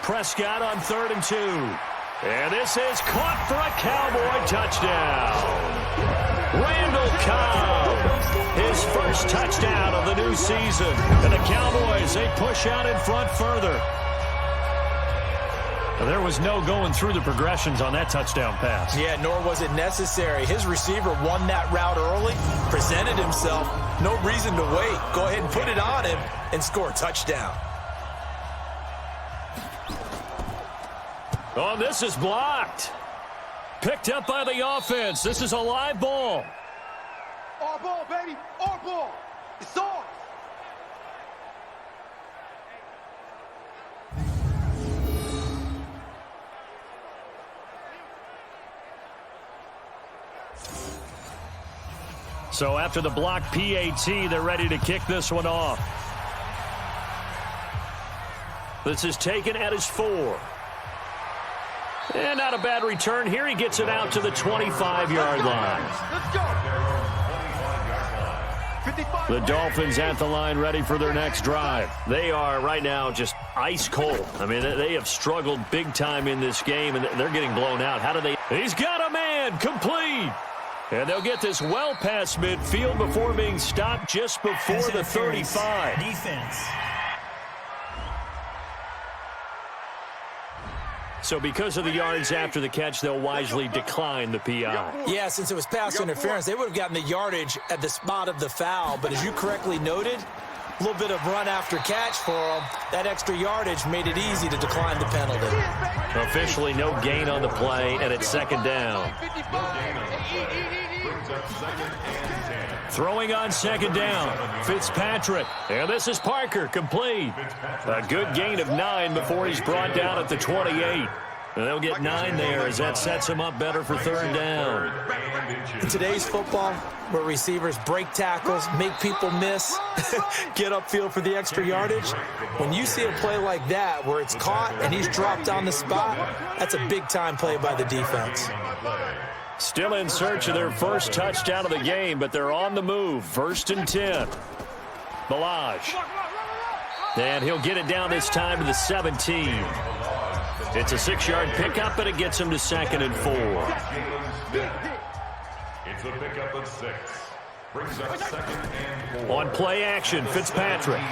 Prescott on 3rd and 2. And this is caught for a Cowboy touchdown. Randall Cobb, his first touchdown of the new season. And the Cowboys, they push out in front further. There was no going through the progressions on that touchdown pass. Yeah, nor was it necessary. His receiver won that route early, presented himself. No reason to wait. Go ahead and put it on him and score a touchdown. Oh, this is blocked. Picked up by the offense. This is a live ball. Our ball, baby. Our ball. It's ours. So after the block PAT, they're ready to kick this one off. This is taken at his 4. And not a bad return here. He gets it out to the 25-yard line. The Dolphins at the line ready for their next drive. They are right now just ice cold. I mean, they have struggled big time in this game, and they're getting blown out. How do they? He's got a man, complete. And they'll get this well past midfield before being stopped just before the 35. Defense. So because of the yards after the catch, they'll wisely decline the PI. Yeah, since it was pass interference, they would have gotten the yardage at the spot of the foul. But as you correctly noted, a little bit of run after catch for them. That extra yardage made it easy to decline the penalty. Officially no gain on the play, and it's 2nd down. Throwing on 2nd down, Fitzpatrick. And this is Parker, complete. A good gain of 9 before he's brought down at the 28. And they'll get 9 there as that sets him up better for 3rd down. In today's football, where receivers break tackles, make people miss, get upfield for the extra yardage, when you see a play like that where it's caught and he's dropped on the spot, that's a big-time play by the defense. Still in search of their first touchdown of the game, but they're on the move. 1st and 10. Balaj. And he'll get it down this time to the 17. It's a 6-yard pickup, and it gets him to 2nd and 4. It's a pickup of 6. Brings up 2nd and 4. On play action, Fitzpatrick.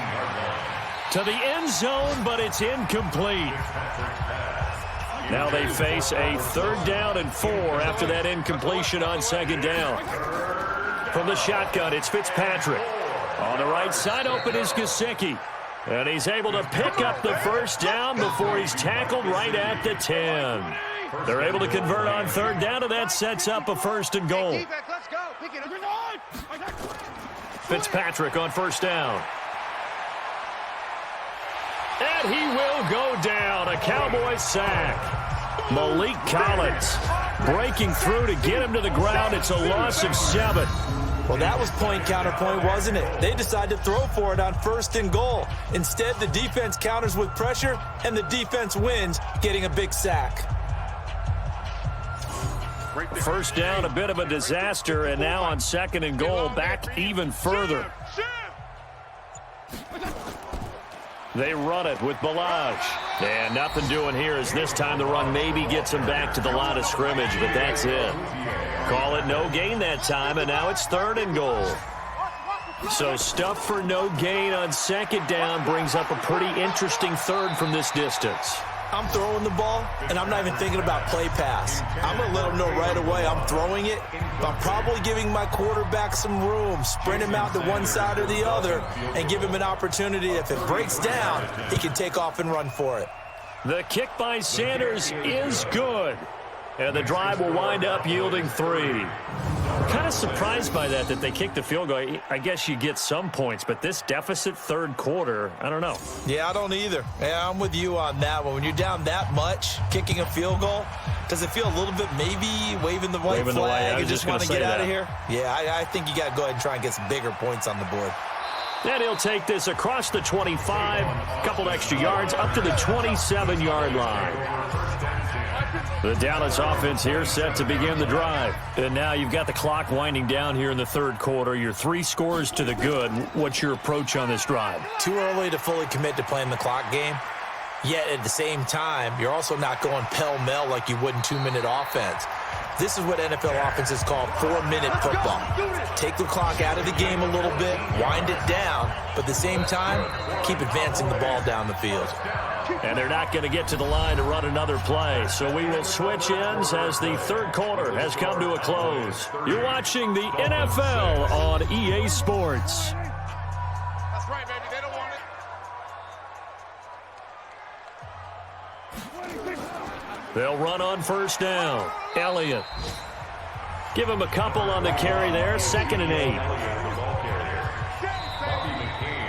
To the end zone, but it's incomplete. Now they face a 3rd down and 4 after that incompletion on 2nd down. From the shotgun, it's Fitzpatrick. On the right side, open is Gesicki. And he's able to pick up the 1st down before he's tackled right at the 10. They're able to convert on 3rd down, and that sets up a 1st and goal. Fitzpatrick on 1st down. And he will go down. A Cowboys sack. Malik Collins breaking through to get him to the ground. It's a loss of 7. Well, that was point counterpoint, wasn't it? They decided to throw for it on 1st and goal. Instead, the defense counters with pressure, and the defense wins, getting a big sack. 1st down, a bit of a disaster, and now on 2nd and goal, back even further. They run it with Balaj. And nothing doing here as this time the run maybe gets him back to the line of scrimmage, but that's it. Call it no gain that time, and now it's 3rd and goal. So stuff for no gain on 2nd down brings up a pretty interesting 3rd from this distance. I'm throwing the ball, and I'm not even thinking about play pass. I'm going to let them know right away I'm throwing it, but I'm probably giving my quarterback some room, sprint him out to one side or the other, and give him an opportunity. If it breaks down, he can take off and run for it. The kick by Sanders is good. And the drive will wind up yielding 3. Kind of surprised by that they kicked the field goal. I guess you get some points, but this deficit third quarter, I don't know. Yeah, I don't either. Yeah, I'm with you on that one. When you're down that much, kicking a field goal, does it feel a little bit maybe waving the white flag and just want to get out of here? Yeah, I think you got to go ahead and try and get some bigger points on the board. And he'll take this across the 25, a couple extra yards, up to the 27-yard line. The Dallas offense here set to begin the drive. And now you've got the clock winding down here in the third quarter. Your 3 scores to the good. What's your approach on this drive? Too early to fully commit to playing the clock game. Yet at the same time, you're also not going pell-mell like you would in 2-minute offense. This is what NFL offenses call 4-minute football. Take the clock out of the game a little bit, wind it down, but at the same time, keep advancing the ball down the field. And they're not going to get to the line to run another play. So we will switch ends as the third quarter has come to a close. You're watching the NFL on EA Sports. That's right, baby. They don't want it. They'll run on first down. Elliott. Give him a couple on the carry there. 2nd and 8.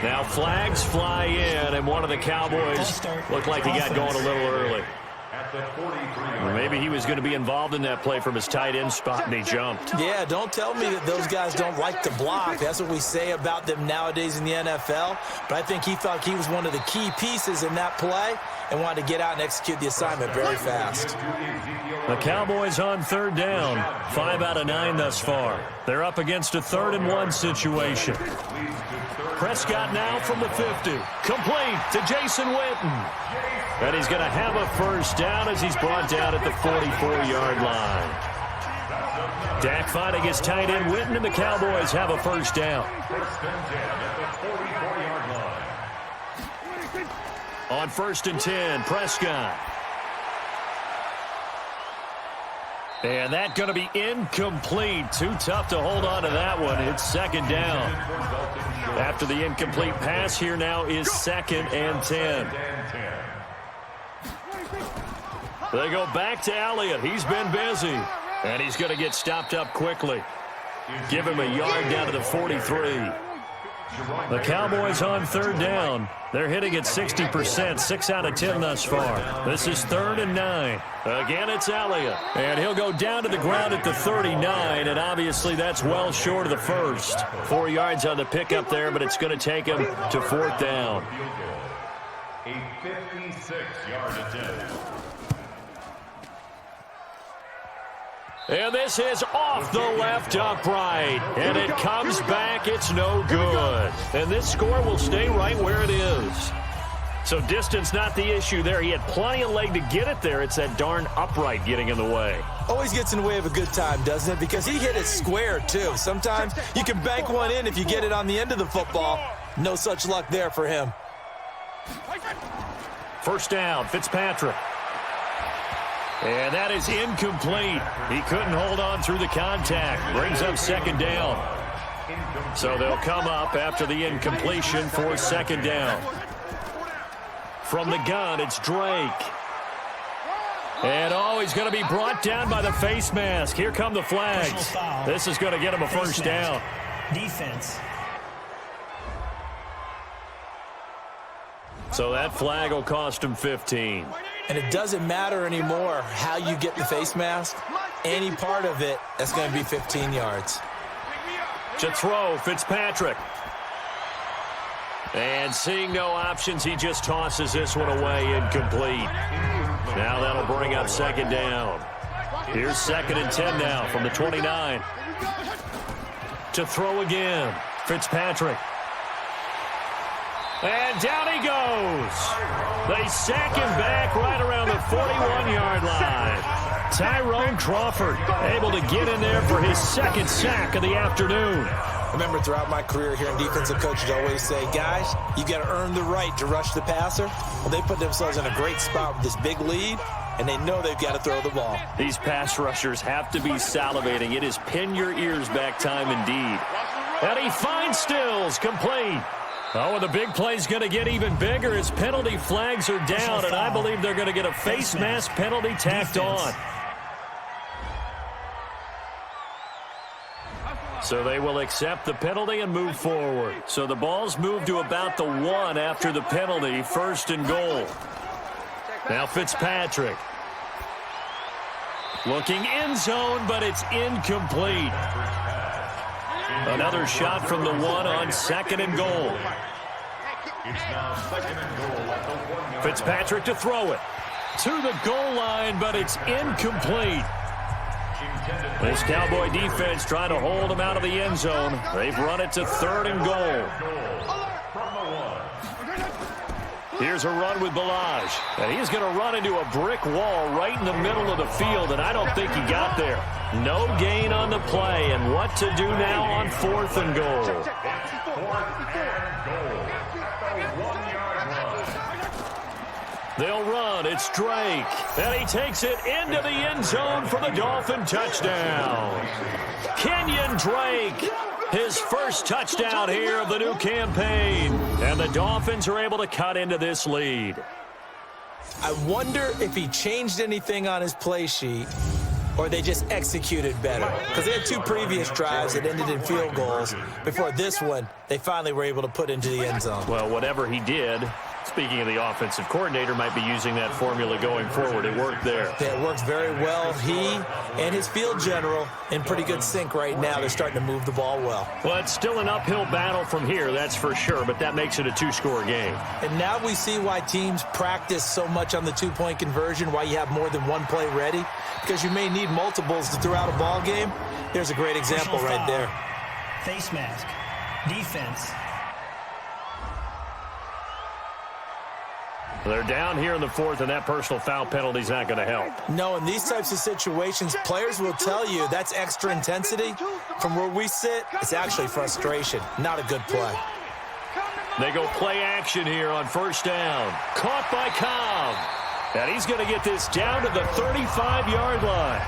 Now flags fly in, and one of the Cowboys looked like he got going a little early. Maybe he was going to be involved in that play from his tight end spot, and he jumped. Yeah, don't tell me that those guys don't like to block. That's what we say about them nowadays in the NFL. But I think he thought he was one of the key pieces in that play and wanted to get out and execute the assignment very fast. The Cowboys on third down. 5 out of 9 thus far. They're up against a 3rd and 1 situation. Prescott now from the 50. Complete to Jason Witten. And he's going to have a first down as he's brought down at the 44-yard line. Dak finding his tight end Witten, and the Cowboys have a first down. On 1st and 10, Prescott. And that's going to be incomplete. Too tough to hold on to that one. It's 2nd down. After the incomplete pass, here now is 2nd and 10. They go back to Elliott. He's been busy. And he's going to get stopped up quickly. Give him a yard down to the 43. The Cowboys on 3rd down. They're hitting at 60%, 6 out of 10 thus far. This is 3rd and 9. Again, it's Elliott. And he'll go down to the ground at the 39, and obviously that's well short of the first. 4 yards on the pickup there, but it's going to take him to 4th down. A 56-yard attempt. And this is off the left upright. And it comes back. It's no good. And this score will stay right where it is. So distance not the issue there. He had plenty of leg to get it there. It's that darn upright getting in the way. Always gets in the way of a good time, doesn't it? Because he hit it square, too. Sometimes you can bank one in if you get it on the end of the football. No such luck there for him. First down, Fitzpatrick. And that is incomplete. He couldn't hold on through the contact. Brings up 2nd down. So they'll come up after the incompletion for 2nd down. From the gun, it's Drake. And he's going to be brought down by the face mask. Here come the flags. This is going to get him a first down. Defense. So that flag will cost him 15. And it doesn't matter anymore how you get the face mask. Any part of it, that's going to be 15 yards. To throw, Fitzpatrick. And seeing no options, he just tosses this one away, incomplete. Now that'll bring up 2nd down. Here's 2nd and 10 now from the 29. To throw again, Fitzpatrick. And down he goes. They sack him back right around the 41-yard line. Tyrone Crawford able to get in there for his 2nd sack of the afternoon. I remember throughout my career here in defensive coaches always say, guys, you got to earn the right to rush the passer. Well, they put themselves in a great spot with this big lead, and they know they've got to throw the ball. These pass rushers have to be salivating. It is pin your ears back time indeed. And he finds Stills complete. Oh, and the big play's going to get even bigger as penalty flags are down, and I believe they're going to get a face mask penalty tacked on. So they will accept the penalty and move forward. So the ball's moved to about the 1 after the penalty, 1st and goal. Now Fitzpatrick. Looking end zone, but it's incomplete. Another shot from the 1 on 2nd and goal. It's now 2nd and goal at the 1 yard. Fitzpatrick to throw it. To the goal line, but it's incomplete. This Cowboy defense trying to hold him out of the end zone. They've run it to 3rd and goal. Here's a run with Balaj. And he's going to run into a brick wall right in the middle of the field, and I don't think he got there. No gain on the play, and what to do now on 4th and goal. 4th and goal. The 1 yard line. They'll run. It's Drake. And he takes it into the end zone for the Dolphin touchdown. Kenyon Drake. His first touchdown here of the new campaign. And the Dolphins are able to cut into this lead. I wonder if he changed anything on his play sheet or they just executed better. Because they had 2 previous drives that ended in field goals. Before this one, they finally were able to put into the end zone. Well, whatever he did, speaking of the offensive coordinator, might be using that formula going forward. It worked there. Yeah, it works very well. He and his field general in pretty good sync right now. They're starting to move the ball well. Well, it's still an uphill battle from here, that's for sure, but that makes it a 2-score game. And now we see why teams practice so much on the 2-point conversion, why you have more than one play ready, because you may need multiples to throw out a ball game. There's a great example right there. Face mask. Defense. They're down here in the 4th, and that personal foul penalty is not going to help. No, in these types of situations, players will tell you that's extra intensity. From where we sit, it's actually frustration, not a good play. They go play action here on 1st down. Caught by Cobb. And he's going to get this down to the 35-yard line.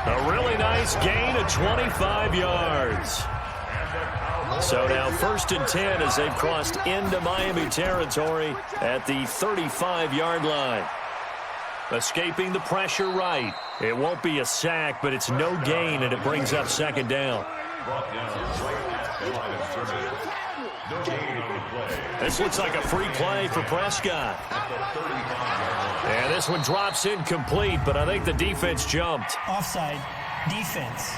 A really nice gain of 25 yards. So now 1st and 10 as they've crossed into Miami territory at the 35-yard line. Escaping the pressure right. It won't be a sack, but it's no gain, and it brings up 2nd down. This looks like a free play for Prescott. And this one drops incomplete, but I think the defense jumped. Offside. Defense.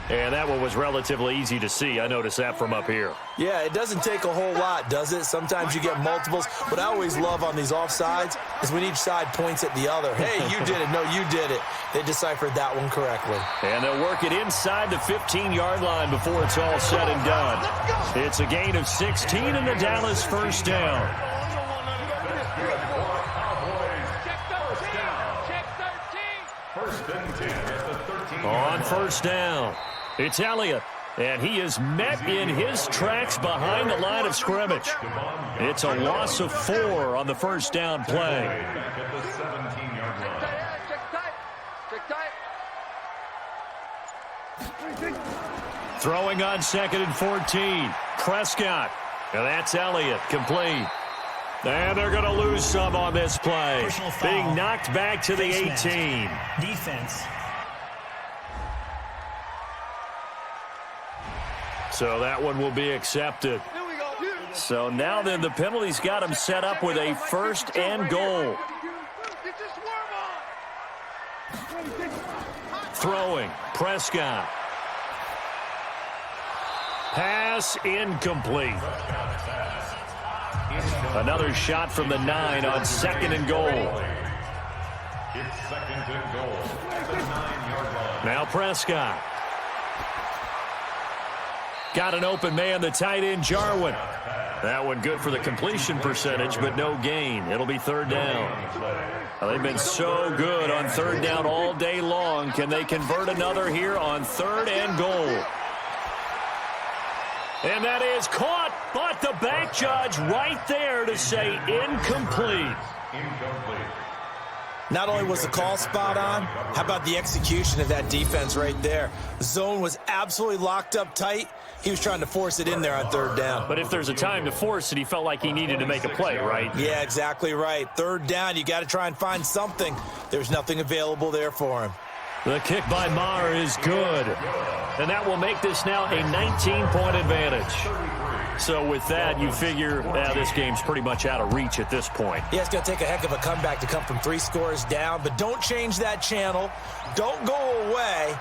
And that one was relatively easy to see. I noticed that from up here. Yeah, it doesn't take a whole lot, does it? Sometimes you get multiples. What I always love on these offsides is when each side points at the other. Hey, you did it. No, you did it. They deciphered that one correctly. And they'll work it inside the 15-yard line before it's all said and done. It's a gain of 16 and the Dallas 1st down. On 1st down, it's Elliott, and he is met in his tracks behind the line of scrimmage. It's a loss of 4 on the 1st down play. Throwing on 2nd and 14, Prescott, and that's Elliott, complete. And they're going to lose some on this play. Being knocked back to the 18. Defense. So that one will be accepted. So now then the penalty's got him set up with a 1st and goal. Throwing, Prescott. Pass incomplete. Another shot from the 9 on 2nd and goal. It's 2nd and goal at the 9-yard line. Now Prescott. Got an open man, the tight end, Jarwin. That one good for the completion percentage, but no gain. It'll be 3rd down. Well, they've been so good on 3rd down all day long. Can they convert another here on 3rd and goal? And that is caught, but the back judge right there to say incomplete. Not only was the call spot on, how about the execution of that defense right there? The zone was absolutely locked up tight. He was trying to force it in there on third down. But if there's a time to force it, he felt like he needed to make a play, right? Yeah, exactly right. Third down, you got to try and find something. There's nothing available there for him. The kick by Maher is good. And that will make this now a 19-point advantage. So with that, you figure this game's pretty much out of reach at this point. Yeah, it's going to take a heck of a comeback to come from 3 scores down, but don't change that channel. Don't go away.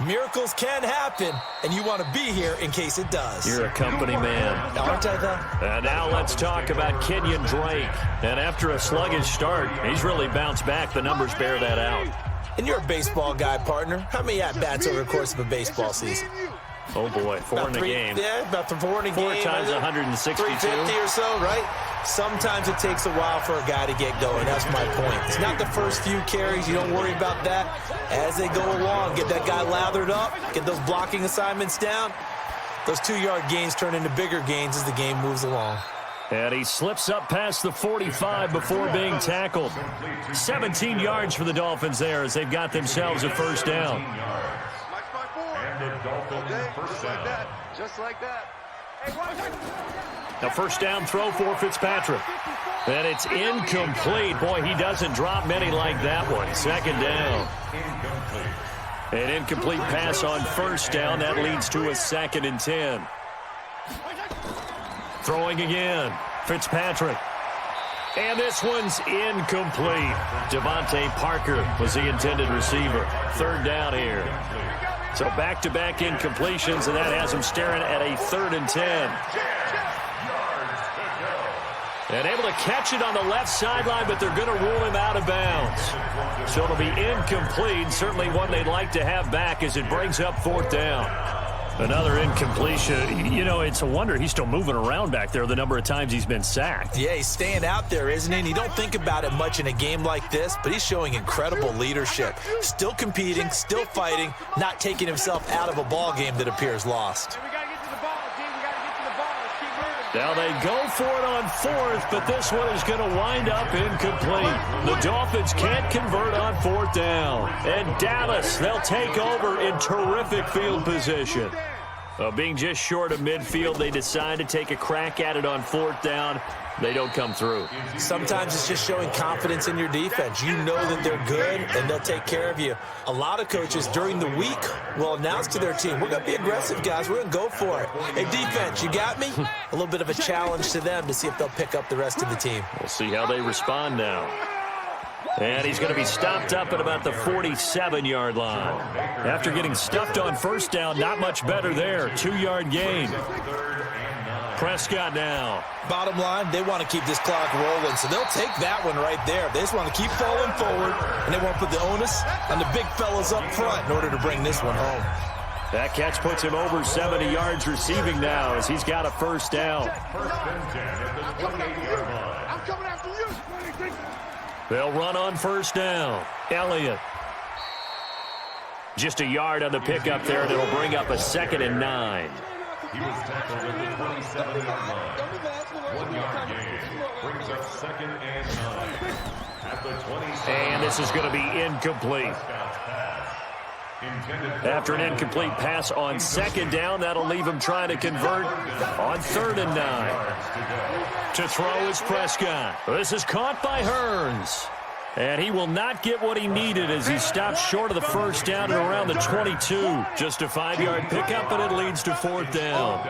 Miracles can happen, and you want to be here in case it does. You're a company man. Aren't I, though? And now let's talk about Kenyon Drake. And after a sluggish start, he's really bounced back. The numbers bear that out. And you're a baseball guy, partner. How many at-bats over the course of a baseball season? Oh, boy, 4 in a game. Yeah, about 4 in a game. 4 times 162. 350 or so, right? Sometimes it takes a while for a guy to get going. That's my point. It's not the first few carries. You don't worry about that. As they go along, get that guy lathered up, get those blocking assignments down. Those 2-yard gains turn into bigger gains as the game moves along. And he slips up past the 45 before being tackled. 17 yards for the Dolphins there as they've got themselves a first down. And the Dolphins first down. Just like that. A first down throw for Fitzpatrick. And it's incomplete. Boy, he doesn't drop many like that one. Second down. An incomplete pass on first down. That leads to a 2nd and 10. Throwing again. Fitzpatrick. And this one's incomplete. Devontae Parker was the intended receiver. Third down here. So back-to-back incompletions, and that has him staring at a 3rd and 10. And able to catch it on the left sideline, but they're going to rule him out of bounds. So it'll be incomplete, certainly one they'd like to have back as it brings up 4th down. Another incompletion. You know, it's a wonder he's still moving around back there the number of times he's been sacked. Yeah, he's staying out there, isn't he? And you don't think about it much in a game like this, but he's showing incredible leadership. Still competing, still fighting, not taking himself out of a ball game that appears lost. Now they go for it on 4th, but this one is going to wind up incomplete. The Dolphins can't convert on 4th down. And Dallas, they'll take over in terrific field position. Being just short of midfield, they decide to take a crack at it on 4th down. They don't come through. Sometimes it's just showing confidence in your defense. You know that they're good, and they'll take care of you. A lot of coaches during the week will announce to their team, we're going to be aggressive, guys. We're going to go for it. Hey, defense, you got me? A little bit of a challenge to them to see if they'll pick up the rest of the team. We'll see how they respond now. And he's going to be stopped up at about the 47-yard line. After getting stuffed on first down, not much better there. 2-yard gain. Prescott now. Bottom line, they want to keep this clock rolling, so they'll take that one right there. They just want to keep falling forward, and they want to put the onus on the big fellas up front in order to bring this one home. That catch puts him over 70 yards receiving now as he's got a first down. I'm coming after you. They'll run on first down. Elliott. Just a yard on the pickup there, and it'll bring up a 2nd and 9. He was tackled at the 27-yard line. 1-yard gain. Brings up 2nd and 9. At the 27. And this is going to be incomplete. After an incomplete pass on 2nd down, that'll leave him trying to convert on 3rd and 9. To throw is Prescott. This is caught by Hearns. And he will not get what he needed as he stops short of the first down at around the 22. Just a 5-yard pickup, and it leads to 4th down.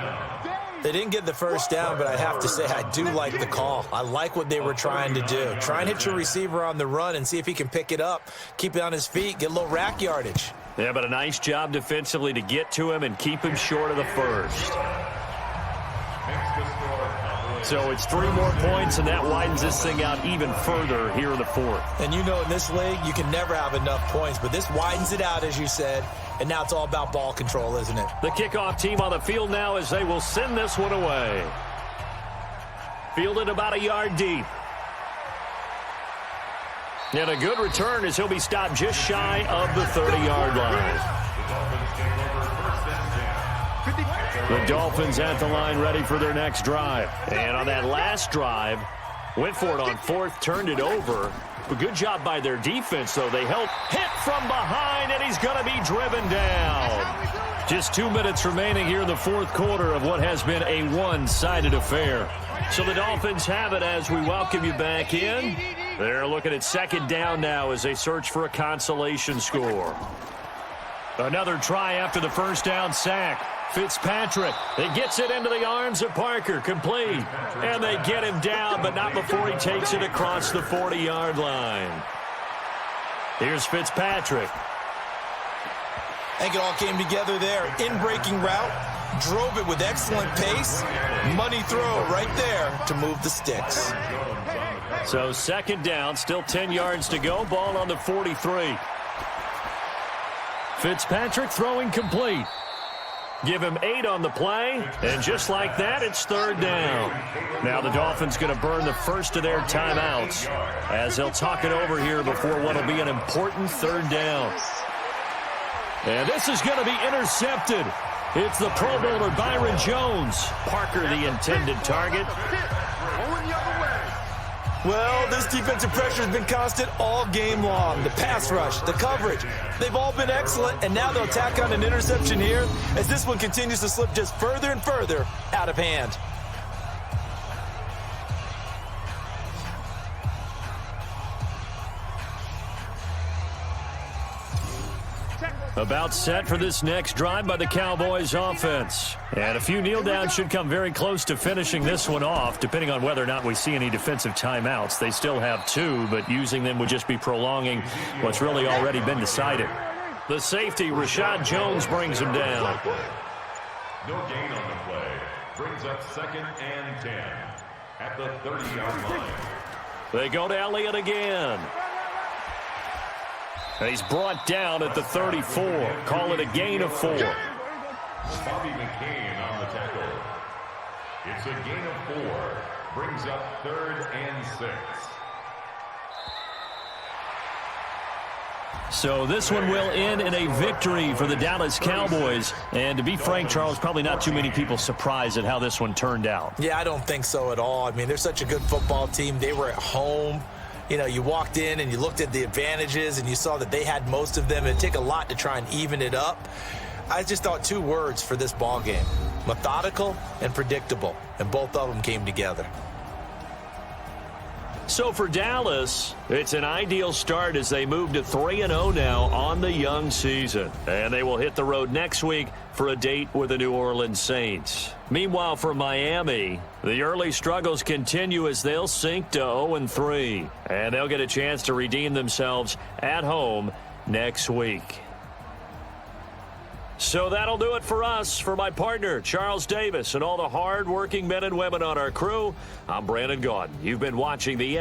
They didn't get the first down, but I have to say I do like the call. I like what they were trying to do. Try and hit your receiver on the run and see if he can pick it up, keep it on his feet, get a little rack yardage. Yeah, but a nice job defensively to get to him and keep him short of the first. So it's 3 more points, and that widens this thing out even further here in the 4th. And you know in this league, you can never have enough points, but this widens it out, as you said, and now it's all about ball control, isn't it? The kickoff team on the field now as they will send this one away. Fielded about a yard deep. And a good return as he'll be stopped just shy of the 30-yard line. The Dolphins at the line ready for their next drive. And on that last drive, Went for it on fourth, turned it over. But good job by their defense, though. They helped hit from behind, and he's going to be driven down. Just 2 minutes remaining here in the fourth quarter of what has been a one-sided affair. So the Dolphins have it as we welcome you back in. They're looking at second down now as they search for a consolation score. Another try after the first down sack. Fitzpatrick, it gets it into the arms of Parker, complete. And they get him down, but not before he takes it across the 40-yard line. Here's Fitzpatrick. I think it all came together there. In-breaking route, drove it with excellent pace. Money throw right there to move the sticks. So second down, still 10 yards to go. Ball on the 43. Fitzpatrick throwing complete. Give him 8 on the play, and just like that, it's third down. Now the Dolphins going to burn the first of their timeouts as they'll talk it over here before what will be an important third down. And this is going to be intercepted. It's the Pro Bowler Byron Jones. Parker the intended target. Well, this defensive pressure has been constant all game long. The pass rush, the coverage, they've all been excellent, and now they'll tack on an interception here as this one continues to slip just further and further out of hand. About set for this next drive by the Cowboys offense. And a few kneel downs should come very close to finishing this one off, depending on whether or not we see any defensive timeouts. They still have 2, but using them would just be prolonging what's really already been decided. The safety, Rashad Jones, brings him down. No gain on the play. Brings up second and 10 at the 30-yard line. They go to Elliott again. And he's brought down at the 34. Call it a gain of 4. Bobby McCain on the tackle. It's a gain of 4. Brings up third and 6. So this one will end in a victory for the Dallas Cowboys. And to be frank, Charles, probably not too many people surprised at how this one turned out. Yeah, I don't think so at all. I mean, they're such a good football team. They were at home. You know, you walked in and you looked at the advantages and you saw that they had most of them. It'd take a lot to try and even it up. I just thought 2 words for this ball game: methodical and predictable, and both of them came together. So for Dallas, it's an ideal start as they move to 3-0 now on the young season. And they will hit the road next week for a date with the New Orleans Saints. Meanwhile, for Miami, the early struggles continue as they'll sink to 0-3. And they'll get a chance to redeem themselves at home next week. So that'll do it for us. For my partner, Charles Davis, and all the hard-working men and women on our crew, I'm Brandon Gaudin. You've been watching the